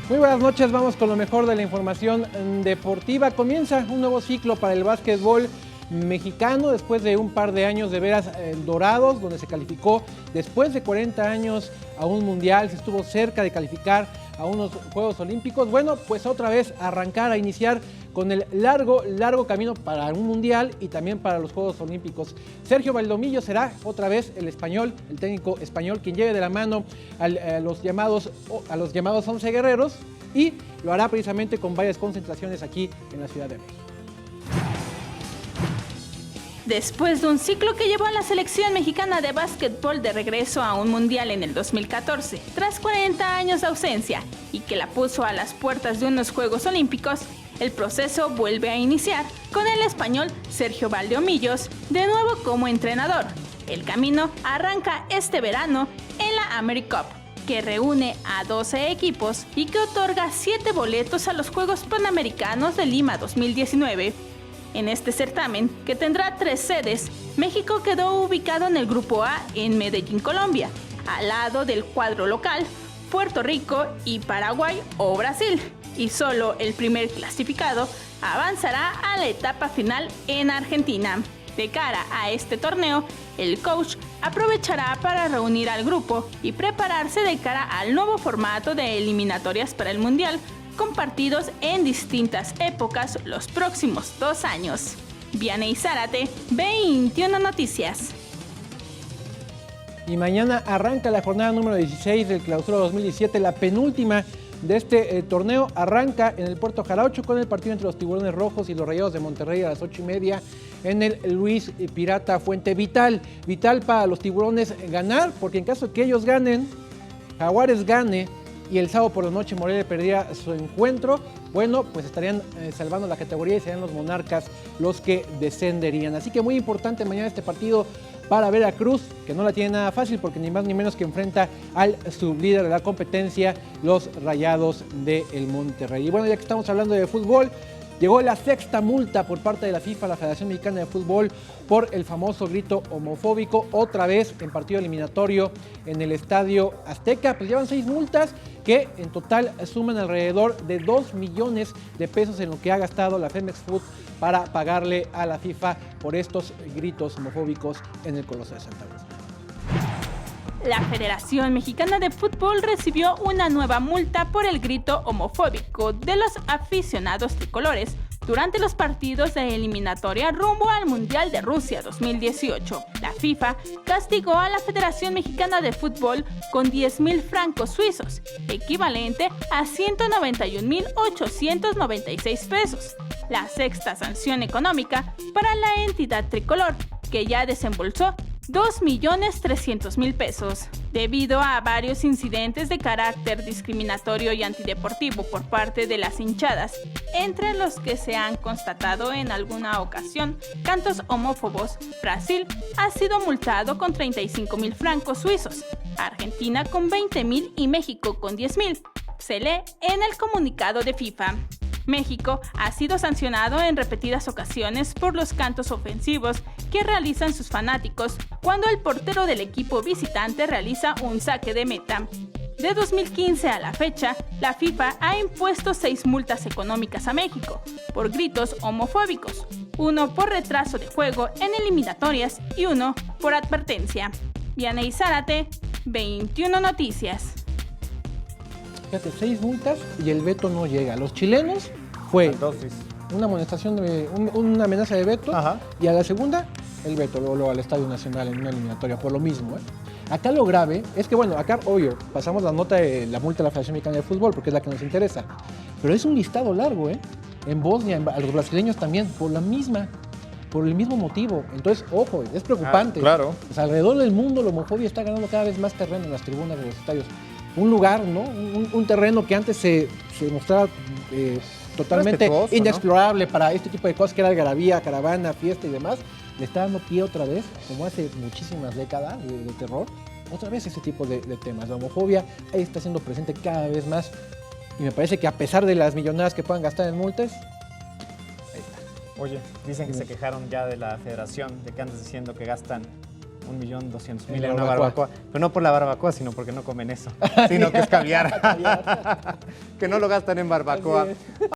Muy buenas noches, vamos con lo mejor de la información deportiva. Comienza un nuevo ciclo para el básquetbol mexicano después de un par de años de veras dorados, donde se calificó después de 40 años a un mundial, se estuvo cerca de calificar a unos Juegos Olímpicos. Bueno, pues otra vez arrancar a iniciar con el largo camino para un mundial y también para los Juegos Olímpicos. Sergio Valdomillo será otra vez el español, el técnico español, quien lleve de la mano a los llamados 11 guerreros, y lo hará precisamente con varias concentraciones aquí en la Ciudad de México. Después de un ciclo que llevó a la selección mexicana de básquetbol de regreso a un mundial en el 2014, tras 40 años de ausencia, y que la puso a las puertas de unos Juegos Olímpicos, el proceso vuelve a iniciar con el español Sergio Valdomillos de nuevo como entrenador. El camino arranca este verano en la AmeriCup, que reúne a 12 equipos y que otorga 7 boletos a los Juegos Panamericanos de Lima 2019. En este certamen, que tendrá 3 sedes, México quedó ubicado en el Grupo A en Medellín, Colombia, al lado del cuadro local, Puerto Rico y Paraguay o Brasil, y solo el primer clasificado avanzará a la etapa final en Argentina. De cara a este torneo, el coach aprovechará para reunir al grupo y prepararse de cara al nuevo formato de eliminatorias para el Mundial, con partidos en distintas épocas los próximos 2 años. Vianey Zárate, 21 Noticias. Y mañana arranca la jornada número 16 del Clausura 2017, la penúltima de este torneo. Arranca en el Puerto Jarocho con el partido entre los Tiburones Rojos y los Rayados de Monterrey a las 8:30 en el Luis Pirata Fuente. Vital para los Tiburones ganar, porque en caso de que ellos ganen, Jaguares gane y el sábado por la noche Morelia perdiera su encuentro, bueno, pues estarían salvando la categoría y serían los Monarcas los que descenderían. Así que muy importante mañana este partido para Veracruz, que no la tiene nada fácil porque ni más ni menos que enfrenta al sublíder de la competencia, los Rayados del Monterrey. Y bueno, ya que estamos hablando de fútbol, llegó la 6ª multa por parte de la FIFA, la Federación Mexicana de Fútbol, por el famoso grito homofóbico, otra vez en partido eliminatorio en el Estadio Azteca. Pues llevan 6 multas que en total suman alrededor de 2 millones de pesos en lo que ha gastado la Femex Food para pagarle a la FIFA por estos gritos homofóbicos en el Coloso de Santa Úrsula. La Federación Mexicana de Fútbol recibió una nueva multa por el grito homofóbico de los aficionados tricolores durante los partidos de eliminatoria rumbo al Mundial de Rusia 2018. La FIFA castigó a la Federación Mexicana de Fútbol con 10,000 francos suizos, equivalente a 191,896 pesos, la 6ª sanción económica para la entidad tricolor, que ya desembolsó 2,300,000 pesos. Debido a varios incidentes de carácter discriminatorio y antideportivo por parte de las hinchadas, entre los que se han constatado en alguna ocasión cantos homófobos, Brasil ha sido multado con 35,000 francos suizos, Argentina con 20,000 y México con 10,000. Se lee en el comunicado de FIFA. México ha sido sancionado en repetidas ocasiones por los cantos ofensivos que realizan sus fanáticos cuando el portero del equipo visitante realiza un saque de meta. De 2015 a la fecha, la FIFA ha impuesto 6 multas económicas a México por gritos homofóbicos, 1 por retraso de juego en eliminatorias y 1 por advertencia. Vianey Zárate, 21 Noticias. Fíjate, 6 multas y el veto no llega. Los chilenos fue una amonestación, una amenaza de veto. Ajá. Y a la segunda, el veto, luego al Estadio Nacional en una eliminatoria, por lo mismo. Acá lo grave es que, bueno, acá, obvio, pasamos la nota de la multa de la Federación Mexicana de Fútbol porque es la que nos interesa. Pero es un listado largo, En Bosnia, a los brasileños también, por el mismo motivo. Entonces, ojo, es preocupante. Claro. Pues alrededor del mundo la homofobia está ganando cada vez más terreno en las tribunas de los estadios. Un lugar, ¿no? Un terreno que antes se mostraba totalmente inexplorable, ¿no?, para este tipo de cosas, que era algarabía, caravana, fiesta y demás, le está dando pie otra vez, como hace muchísimas décadas de terror, otra vez ese tipo de temas. La homofobia ahí está siendo presente cada vez más, y me parece que a pesar de las millonadas que puedan gastar en multas, ahí está. Oye, dicen que se quejaron ya de la federación, de que andas diciendo que gastan 1.200.000 En en una barbacoa. barbacoa. Pero no por la barbacoa, sino porque no comen eso, sino que es caviar. Que no lo gastan en barbacoa. Así es.